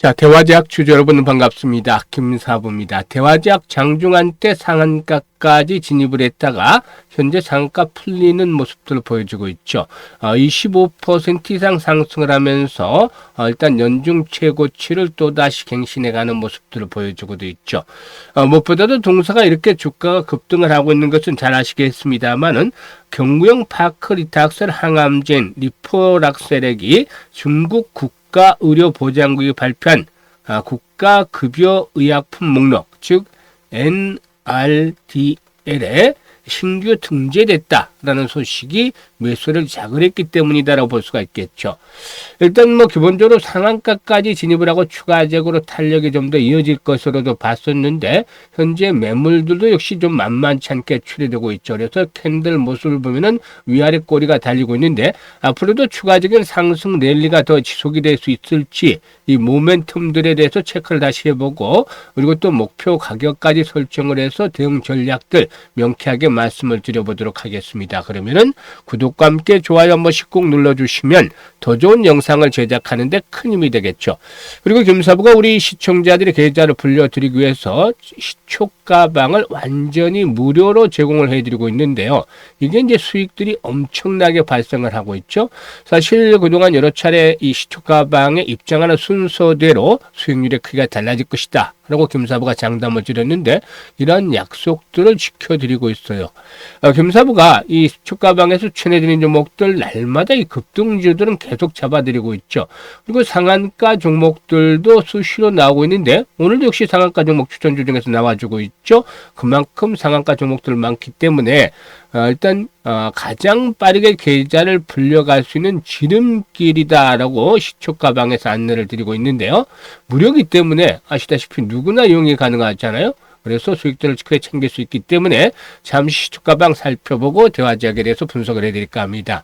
자, 대화제약 주주 여러분 반갑습니다. 김사부입니다. 대화제약 장중한 때 상한가까지 진입을 했다가 현재 상한가 풀리는 모습들을 보여주고 있죠. 25% 이상 상승을 하면서 일단 연중 최고치를 또다시 갱신해가는 모습들을 보여주고도 있죠. 무엇보다도 동사가 이렇게 주가가 급등을 하고 있는 것은 잘 아시겠습니다만은 경구용 파크리탁셀 항암제인 리포락셀액이 중국 국가의료보장국이 발표한 국가급여의약품 목록, 즉 NRDL에 신규 등재됐다라는 소식이 매수를 자극했기 때문이다라고 볼 수가 있겠죠. 일단 기본적으로 상한가까지 진입을 하고 추가적으로 탄력이 좀 더 이어질 것으로도 봤었는데 현재 매물들도 역시 좀 만만치 않게 출현되고 있죠. 그래서 캔들 모습을 보면은 위아래 꼬리가 달리고 있는데 앞으로도 추가적인 상승 랠리가 더 지속이 될 수 있을지 이 모멘텀들에 대해서 체크를 다시 해보고 그리고 또 목표 가격까지 설정을 해서 대응 전략들 명쾌하게 말씀을 드려보도록 하겠습니다. 그러면은 구독과 함께 좋아요 한 번씩 꼭 눌러주시면 더 좋은 영상을 제작하는 데 큰 힘이 되겠죠. 그리고 김사부가 우리 시청자들의 계좌를 불려드리기 위해서 시초가방을 완전히 무료로 제공을 해드리고 있는데요. 이게 이제 수익들이 엄청나게 발생을 하고 있죠. 사실 그동안 여러 차례 이 시초가방에 입장하는 순서대로 수익률의 크기가 달라질 것이다 라고 김사부가 장담을 드렸는데 이러한 약속들을 지켜드리고 있어요. 김사부가 이 시초가방에서 추천해드리는 종목들 날마다 이 급등주들은 계속 잡아드리고 있죠. 그리고 상한가 종목들도 수시로 나오고 있는데 오늘도 역시 상한가 종목 추천주 중에서 나와주고 있죠. 그만큼 상한가 종목들 많기 때문에 일단 가장 빠르게 계좌를 불려갈 수 있는 지름길이다라고 시초가방에서 안내를 드리고 있는데요. 무료이기 때문에 아시다시피 누구나 이용이 가능하잖아요. 그래서 수익들을 크게 챙길 수 있기 때문에 잠시 시초가방 살펴보고 대화제약에 대해서 분석을 해드릴까 합니다.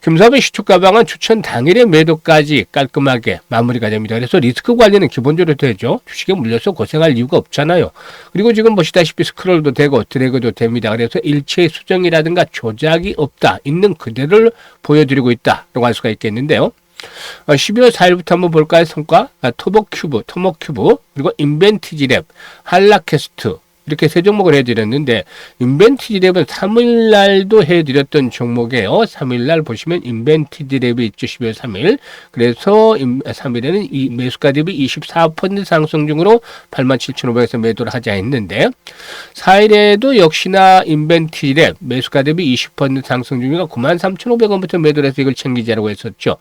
김사부의 시초가방은 추천 당일의 매도까지 깔끔하게 마무리가 됩니다. 그래서 리스크 관리는 기본적으로 되죠. 주식에 물려서 고생할 이유가 없잖아요. 그리고 지금 보시다시피 스크롤도 되고 드래그도 됩니다. 그래서 일체의 수정이라든가 조작이 없다. 있는 그대로를 보여드리고 있다라고 할 수가 있겠는데요. 12월 4일부터 한번 볼까요? 성과 토목큐브, 그리고 인벤티지랩, 한라캐스트 이렇게 세 종목을 해드렸는데 인벤티지랩은 3일날도 해드렸던 종목이에요. 3일날 보시면 인벤티지랩이 있죠. 12월 3일. 그래서 3일에는 이 매수가 대비 24% 상승 중으로 87,500에서 매도를 하자 했는데 4일에도 역시나 인벤티지랩 매수가 대비 20% 상승 중이라 93,500원부터 매도를 해서 이걸 챙기자라고 했었죠.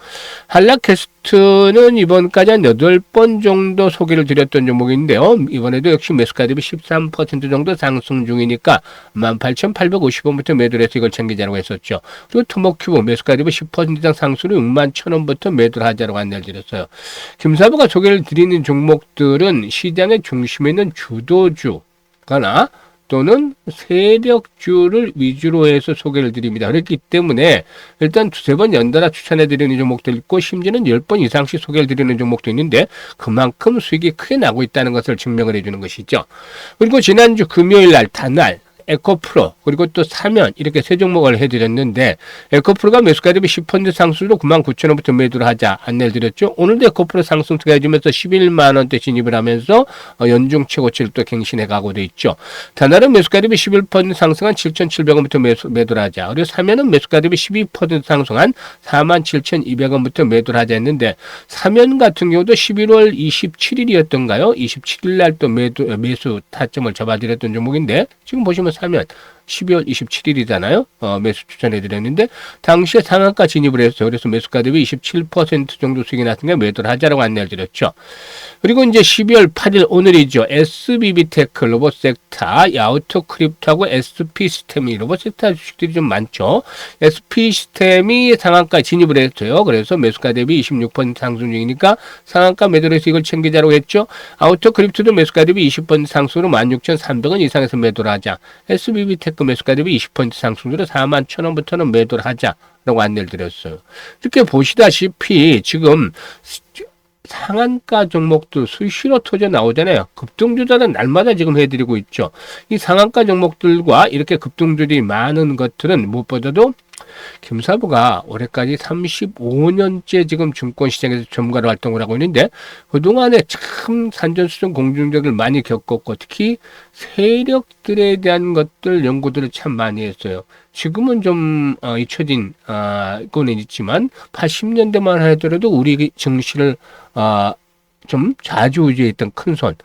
한라캐스트는 이번까지 한 8번 정도 소개를 드렸던 종목인데요. 이번에도 역시 매수가 대비 13% 정도 상승 중이니까 18,850원부터 매도를 해서 이걸 챙기자라고 했었죠. 그리고 토목큐브 매수가 대비 10% 이상 상승으로 61,000원부터 매도를 하자라고 안내를 드렸어요. 김사부가 소개를 드리는 종목들은 시장의 중심에 있는 주도주거나 또는 세력주를 위주로 해서 소개를 드립니다. 그렇기 때문에 일단 두세 번 연달아 추천해드리는 종목도 있고 심지어는 10번 이상씩 소개를 드리는 종목도 있는데 그만큼 수익이 크게 나고 있다는 것을 증명을 해주는 것이죠. 그리고 지난주 금요일날 단날 에코프로 그리고 또 사면 이렇게 세 종목을 해드렸는데 에코프로가 매수가 대비 10% 상승으로 99,000원부터 매도를 하자 안내를 드렸죠. 오늘도 에코프로 상승세가 해주면서 11만원대 진입을 하면서 연중 최고치를 또 갱신해 가고 돼 있죠. 단날은 매수가 대비 11% 상승한 7,700원부터 매도를 하자. 그리고 사면은 매수가 대비 12% 상승한 47,200원부터 매도를 하자 했는데 사면 같은 경우도 11월 27일이었던가요? 27일날 또 매수 타점을 잡아드렸던 종목인데 지금 보시면 사면 12월 27일이잖아요. 매수 추천해드렸는데 당시에 상한가 진입을 했어요. 그래서 매수가 대비 27% 정도 수익이 났으니까 매도를 하자라고 안내를 드렸죠. 그리고 이제 12월 8일 오늘이죠. SBB테크, 로봇섹타, 야우토크립트하고 SP시스템이 로봇섹타 주식들이 좀 많죠. SP시스템이 상한가 진입을 했어요. 그래서 매수가 대비 26% 상승 중이니까 상한가 매도를 해서 이걸 챙기자라고 했죠. 아우토크립트도 매수가 대비 20% 상승으로 16,300원 이상에서 매도를 하자. SBB테크 매수가 대비 20% 상승으로 41,000원부터는 매도를 하자라고 안내를 드렸어요. 이렇게 보시다시피 지금 상한가 종목들 수시로 터져 나오잖아요. 급등주들은 날마다 지금 해드리고 있죠. 이 상한가 종목들과 이렇게 급등주들이 많은 것들은 무엇보다도 김사부가 올해까지 35년째 지금 증권시장에서 전문가로 활동을 하고 있는데 그동안에 참 산전수전 공중전을 많이 겪었고 특히 세력들에 대한 것들 연구들을 참 많이 했어요. 지금은 좀 잊혀진 거는 있지만 80년대만 하더라도 우리 증시를 좀 좌지우지했던 큰손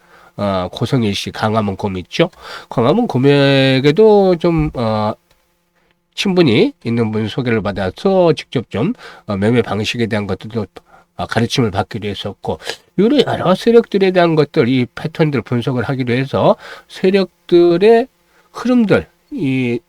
고성일 씨 강화문 곰 있죠. 강화문 곰에게도 좀 친분이 있는 분 소개를 받아서 직접 좀 매매 방식에 대한 것들도 가르침을 받기도 했었고 여러 세력들에 대한 것들 이 패턴들 분석을 하기도 해서 세력들의 흐름들 이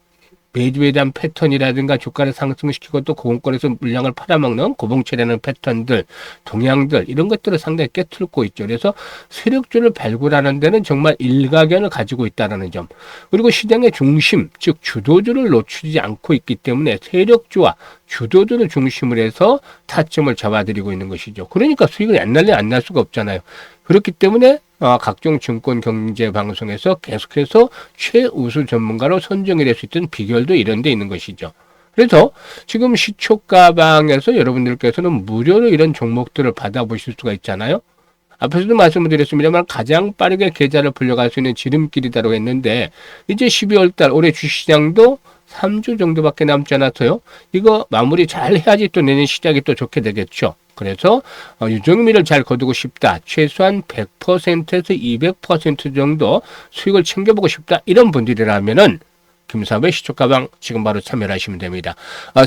매주에 대한 패턴이라든가 주가를 상승시키고 또 고공권에서 물량을 팔아먹는 고봉체라는 패턴들, 동향들 이런 것들을 상당히 깨뚫고 있죠. 그래서 세력주를 발굴하는 데는 정말 일가견을 가지고 있다는 점. 그리고 시장의 중심, 즉 주도주를 놓치지 않고 있기 때문에 세력주와 주도주를 중심으로 해서 타점을 잡아들이고 있는 것이죠. 그러니까 수익을 안 날 수가 없잖아요. 그렇기 때문에 각종 증권 경제 방송에서 계속해서 최우수 전문가로 선정이 될 수 있던 비결도 이런 데 있는 것이죠. 그래서 지금 시초가방에서 여러분들께서는 무료로 이런 종목들을 받아보실 수가 있잖아요. 앞에서도 말씀을 드렸습니다만 가장 빠르게 계좌를 불려갈 수 있는 지름길이다라고 했는데 이제 12월 달 올해 주시장도 3주 정도밖에 남지 않았어요. 이거 마무리 잘 해야지 또 내년 시작이 또 좋게 되겠죠. 그래서 유종미를 잘 거두고 싶다. 최소한 100%에서 200% 정도 수익을 챙겨보고 싶다. 이런 분들이라면은 김사부의 시초가방 지금 바로 참여를 하시면 됩니다.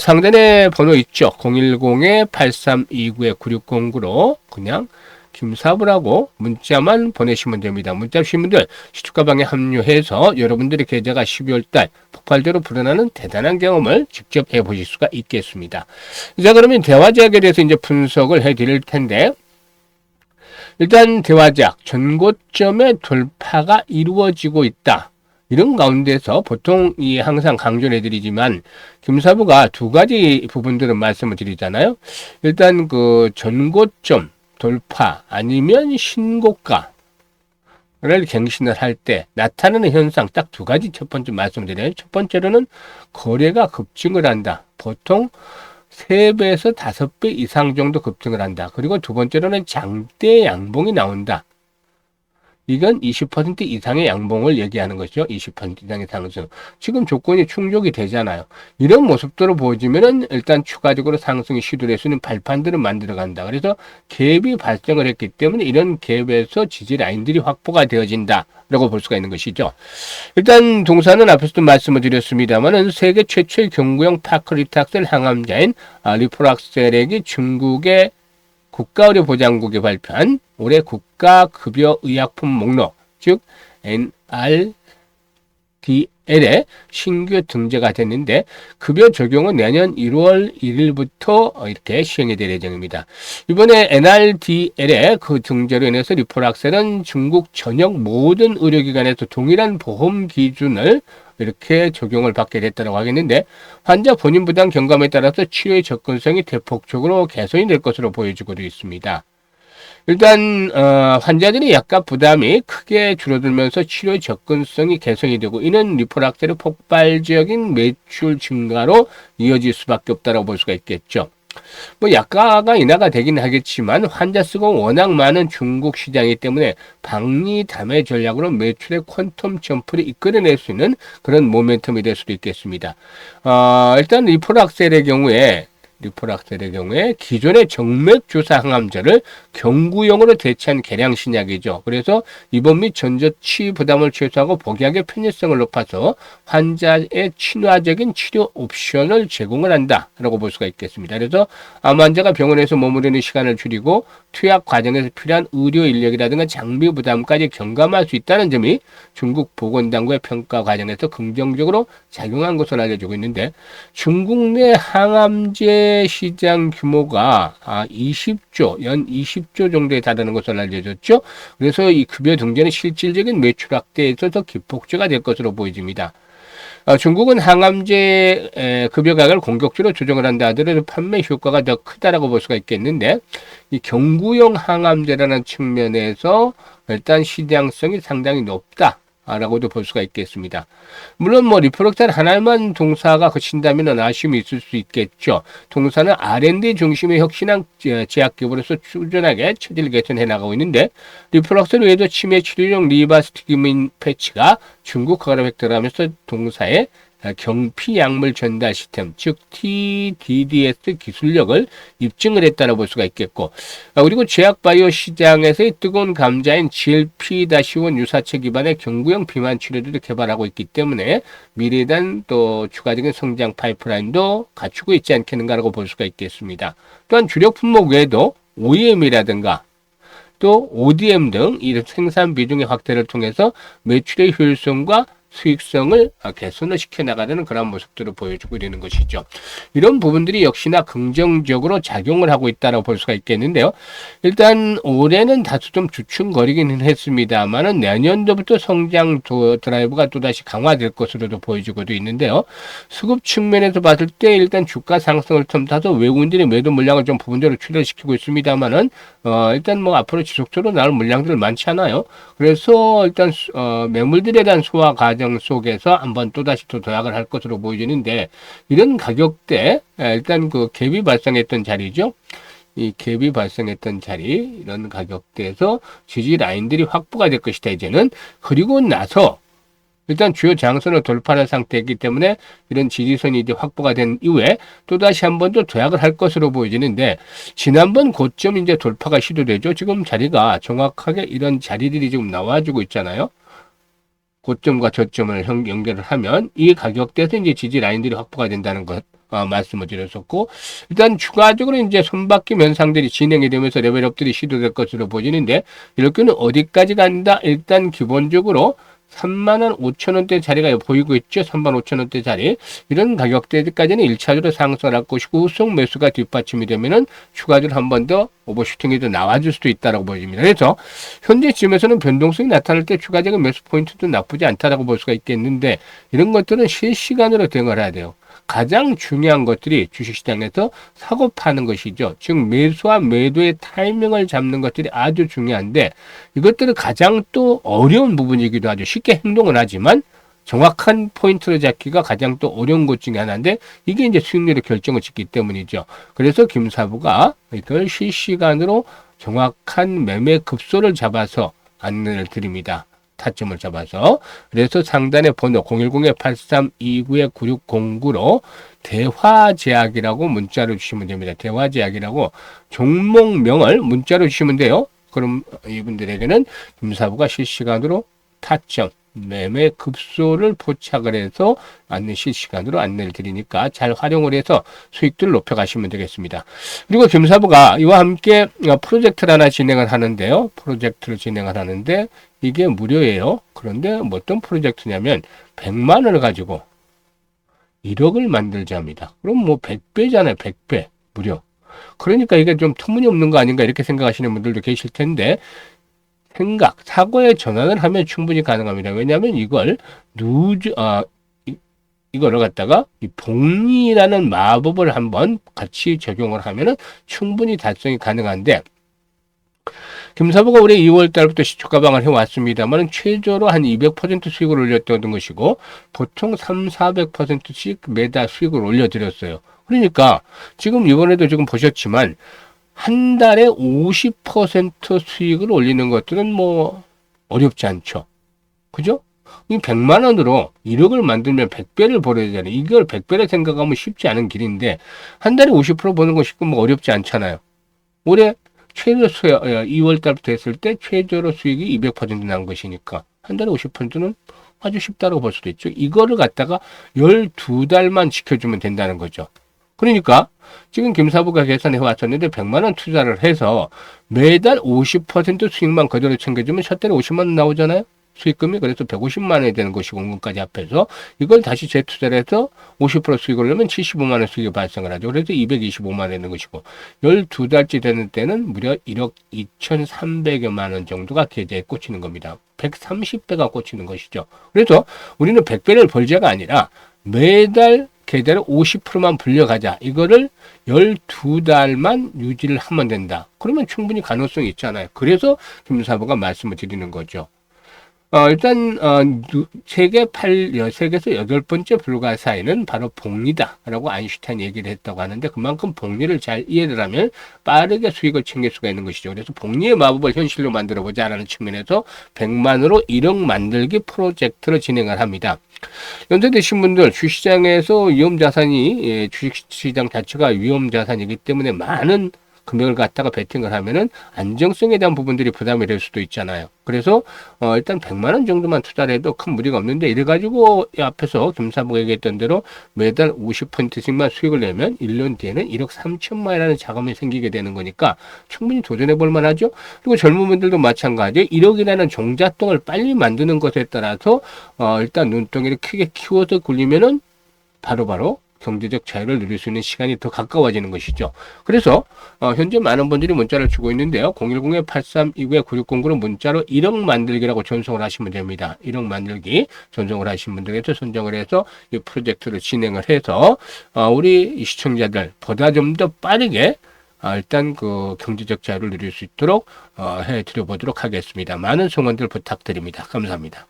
상단에 번호 있죠. 010-8329-9609로 그냥 김사부라고 문자만 보내시면 됩니다. 문자 주신 분들 시초가방에 합류해서 여러분들의 계좌가 12월달 폭발적으로 불어나는 대단한 경험을 직접 해보실 수가 있겠습니다. 자, 그러면 대화작에 대해서 이제 분석을 해드릴 텐데 일단 대화작 전고점의 돌파가 이루어지고 있다. 이런 가운데서 보통 항상 강조를 해드리지만 김사부가 두 가지 부분들은 말씀을 드리잖아요. 일단 그 전고점 돌파 아니면 신고가를 갱신을 할 때 나타나는 현상 딱 두 가지 첫 번째 말씀드려요. 첫 번째로는 거래가 급증을 한다. 보통 3배에서 5배 이상 정도 급증을 한다. 그리고 두 번째로는 장대 양봉이 나온다. 이건 20% 이상의 양봉을 얘기하는 것이죠. 20% 이상의 상승. 지금 조건이 충족이 되잖아요. 이런 모습들을 보여주면은 일단 추가적으로 상승이 시도될 수 있는 발판들을 만들어 간다. 그래서 갭이 발생을 했기 때문에 이런 갭에서 지지 라인들이 확보가 되어진다. 라고 볼 수가 있는 것이죠. 일단 동사는 앞에서도 말씀을 드렸습니다만은 세계 최초의 경구용 파크리탁셀 항암자인 리포락셀액이 중국의 국가의료보장국이 발표한 올해 국가급여의약품 목록, 즉 NRDL에 신규 등재가 됐는데 급여 적용은 내년 1월 1일부터 이렇게 시행이 될 예정입니다. 이번에 NRDL의 그 등재로 인해서 리포락셀은 중국 전역 모든 의료기관에서 동일한 보험 기준을 이렇게 적용을 받게 됐다고 하겠는데 환자 본인 부담 경감에 따라서 치료의 접근성이 대폭적으로 개선이 될 것으로 보여지고 있습니다. 일단 환자들이 약간 부담이 크게 줄어들면서 치료의 접근성이 개선이 되고 이는 리포락셀의 폭발적인 매출 증가로 이어질 수밖에 없다고 볼 수가 있겠죠. 뭐 약가가 인하가 되긴 하겠지만 환자 수가 워낙 많은 중국 시장이기 때문에 박리 담의 전략으로 매출의 퀀텀 점프를 이끌어낼 수 있는 그런 모멘텀이 될 수도 있겠습니다. 일단 리포락셀의 경우에 기존의 정맥 주사 항암제를 경구용으로 대체한 개량 신약이죠. 그래서 입원 및 전조치 부담을 최소화하고 복약의 편의성을 높아서 환자의 친화적인 치료 옵션을 제공을 한다라고 볼 수가 있겠습니다. 그래서 암 환자가 병원에서 머무르는 시간을 줄이고 투약 과정에서 필요한 의료 인력이라든가 장비 부담까지 경감할 수 있다는 점이 중국 보건당국의 평가 과정에서 긍정적으로 작용한 것으로 알려지고 있는데 중국 내 항암제 시장 규모가 20조, 연 20조 정도에 달하는 것으로 알려졌죠. 그래서 이 급여 등재는 실질적인 매출 확대에 있어서 기폭제가 될 것으로 보여집니다. 중국은 항암제 급여 가격을 공격적으로 조정을 한다 하더라도 판매 효과가 더 크다라고 볼 수가 있겠는데 이 경구용 항암제라는 측면에서 일단 시장성이 상당히 높다. 라고도 볼 수가 있겠습니다. 물론 뭐 리프록탈 하나만 동사가 그친다면 아쉬움이 있을 수 있겠죠. 동사는 R&D 중심의 혁신한 제약기업으로서 꾸준하게 체질 개선해 나가고 있는데 리프록탈 외에도 치매 치료용 리바스티그민 패치가 중국 허가를 획득하면서 동사의 경피 약물 전달 시스템, 즉 TDDS 기술력을 입증을 했다고 볼 수가 있겠고, 그리고 제약 바이오 시장에서의 뜨거운 감자인 GLP-1 유사체 기반의 경구용 비만 치료들을 개발하고 있기 때문에 미래에 대한 또 추가적인 성장 파이프라인도 갖추고 있지 않겠는가라고 볼 수가 있겠습니다. 또한 주력 품목 외에도 OEM이라든가 또 ODM 등 이 생산 비중의 확대를 통해서 매출의 효율성과 수익성을 개선을 시켜나가는 그런 모습들을 보여주고 있는 것이죠. 이런 부분들이 역시나 긍정적으로 작용을 하고 있다고 볼 수가 있겠는데요. 일단 올해는 다소 좀 주춤거리기는 했습니다만은 내년도부터 성장 드라이브가 또다시 강화될 것으로도 보여지고도 있는데요. 수급 측면에서 봤을 때 일단 주가 상승을 틈타서 외국인들이 매도 물량을 좀 부분적으로 출혈시키고 있습니다만은 일단 뭐 앞으로 지속적으로 나올 물량들 많지 않아요. 그래서 일단 매물들에 대한 소화 과정 속에서 한번 또다시 또 도약을 할 것으로 보여지는데 이런 가격대 일단 그 갭이 발생했던 자리죠. 이 갭이 발생했던 자리 이런 가격대에서 지지 라인들이 확보가 될 것이다 이제는. 그리고 나서 일단 주요 저항선을 돌파하는 상태이기 때문에 이런 지지선이 이제 확보가 된 이후에 또다시 한 번 더 도약을 할 것으로 보여지는데 지난번 고점 이제 돌파가 시도되죠. 지금 자리가 정확하게 이런 자리들이 지금 나와주고 있잖아요. 고점과 저점을 연결을 하면 이 가격대에서 이제 지지 라인들이 확보가 된다는 것 말씀을 드렸었고, 일단 추가적으로 이제 손바뀜 현상들이 진행이 되면서 레벨업들이 시도될 것으로 보이는데 이렇게는 어디까지 간다? 일단 기본적으로 35,000원대 자리가 보이고 있죠. 35,000원대 자리. 이런 가격대까지는 1차적으로 상승을 할 것이고 후속 매수가 뒷받침이 되면은 추가적으로 한 번 더 오버슈팅이 더 나와줄 수도 있다고 보입니다. 그래서 현재 지금에서는 변동성이 나타날 때 추가적인 매수 포인트도 나쁘지 않다라고 볼 수가 있겠는데 이런 것들은 실시간으로 대응을 해야 돼요. 가장 중요한 것들이 주식시장에서 사고 파는 것이죠. 즉 매수와 매도의 타이밍을 잡는 것들이 아주 중요한데 이것들은 가장 또 어려운 부분이기도 하죠. 쉽게 행동을 하지만 정확한 포인트를 잡기가 가장 또 어려운 것 중에 하나인데 이게 이제 수익률의 결정을 짓기 때문이죠. 그래서 김사부가 이걸 실시간으로 정확한 매매 급소를 잡아서 안내를 드립니다. 타점을 잡아서. 그래서 상단에 번호 010-8329-9609로 대화제약이라고 문자로 주시면 됩니다. 대화제약이라고 종목명을 문자로 주시면 돼요. 그럼 이분들에게는 김사부가 실시간으로 타점 매매 급소를 포착을 해서 실시간으로 안내를 드리니까 잘 활용을 해서 수익들을 높여가시면 되겠습니다. 그리고 김사부가 이와 함께 프로젝트를 하나 진행을 하는데요. 프로젝트를 진행을 하는데 이게 무료예요. 그런데 뭐 어떤 프로젝트냐면 100만 원을 가지고 1억을 만들자 합니다. 그럼 뭐 100배잖아요. 100배 무료. 그러니까 이게 좀 터무니없는 거 아닌가 이렇게 생각하시는 분들도 계실 텐데 사고의 전환을 하면 충분히 가능합니다. 왜냐하면 이걸 이거를 갖다가 이 복리라는 마법을 한번 같이 적용을 하면은 충분히 달성이 가능한데 김사부가 올해 2월 달부터 시초가방을 해왔습니다만 최저로 한 200% 수익을 올렸던 것이고 보통 300~400%씩 매달 수익을 올려드렸어요. 그러니까 지금 이번에도 지금 보셨지만 한 달에 50% 수익을 올리는 것들은 뭐 어렵지 않죠. 그죠? 이 100만 원으로 1억을 만들면 100배를 벌어야 되잖아요. 이걸 100배를 생각하면 쉽지 않은 길인데 한 달에 50% 버는 것이 뭐 어렵지 않잖아요. 올해 최저 2월 달부터 했을 때 최저로 수익이 200%난 것이니까 한 달에 50%는 아주 쉽다고 볼 수도 있죠. 이거를 갖다가 12달만 지켜주면 된다는 거죠. 그러니까 지금 김사부가 계산해 왔었는데 100만 원 투자를 해서 매달 50% 수익만 그대로 챙겨주면 첫 달에 50만 원 나오잖아요. 수익금이. 그래서 150만 원이 되는 것이고 원금까지 합해서 이걸 다시 재투자를 해서 50% 수익을 내면 75만 원 수익이 발생을 하죠. 그래서 225만 원 되는 것이고 12달째 되는 때는 무려 1억 2,300여만 원 정도가 계좌에 꽂히는 겁니다. 130배가 꽂히는 것이죠. 그래서 우리는 100배를 벌자가 아니라 매달 계좌로 50%만 불려가자. 이거를 12달만 유지를 하면 된다. 그러면 충분히 가능성이 있잖아요. 그래서 김사부가 말씀을 드리는 거죠. 일단 세계에서 8번째 불가사의는 바로 복리다라고 아인슈타인 얘기를 했다고 하는데, 그만큼 복리를 잘 이해를 하면 빠르게 수익을 챙길 수가 있는 것이죠. 그래서 복리의 마법을 현실로 만들어보자라는 측면에서 100만으로 1억 만들기 프로젝트를 진행을 합니다. 연세대신 분들, 주식시장에서 위험자산이, 주식시장 자체가 위험자산이기 때문에 많은 금액을 갖다가 베팅을 하면은 안정성에 대한 부분들이 부담이 될 수도 있잖아요. 그래서 일단 100만 원 정도만 투자를 해도 큰 무리가 없는데, 이래가지고 앞에서 김사부가 얘기했던 대로 매달 50%씩만 수익을 내면 1년 뒤에는 1억 3천만 원이라는 자금이 생기게 되는 거니까 충분히 도전해 볼 만하죠. 그리고 젊은 분들도 마찬가지예요. 1억이라는 종잣돈을 빨리 만드는 것에 따라서 일단 눈덩이를 크게 키워서 굴리면은 바로바로 경제적 자유를 누릴 수 있는 시간이 더 가까워지는 것이죠. 그래서 현재 많은 분들이 문자를 주고 있는데요. 010-8329-9609로 문자로 1억 만들기라고 전송을 하시면 됩니다. 1억 만들기 전송을 하신 분들에서 선정을 해서 이 프로젝트를 진행을 해서 우리 시청자들 보다 좀 더 빠르게 일단 그 경제적 자유를 누릴 수 있도록 해드려 보도록 하겠습니다. 많은 성원들 부탁드립니다. 감사합니다.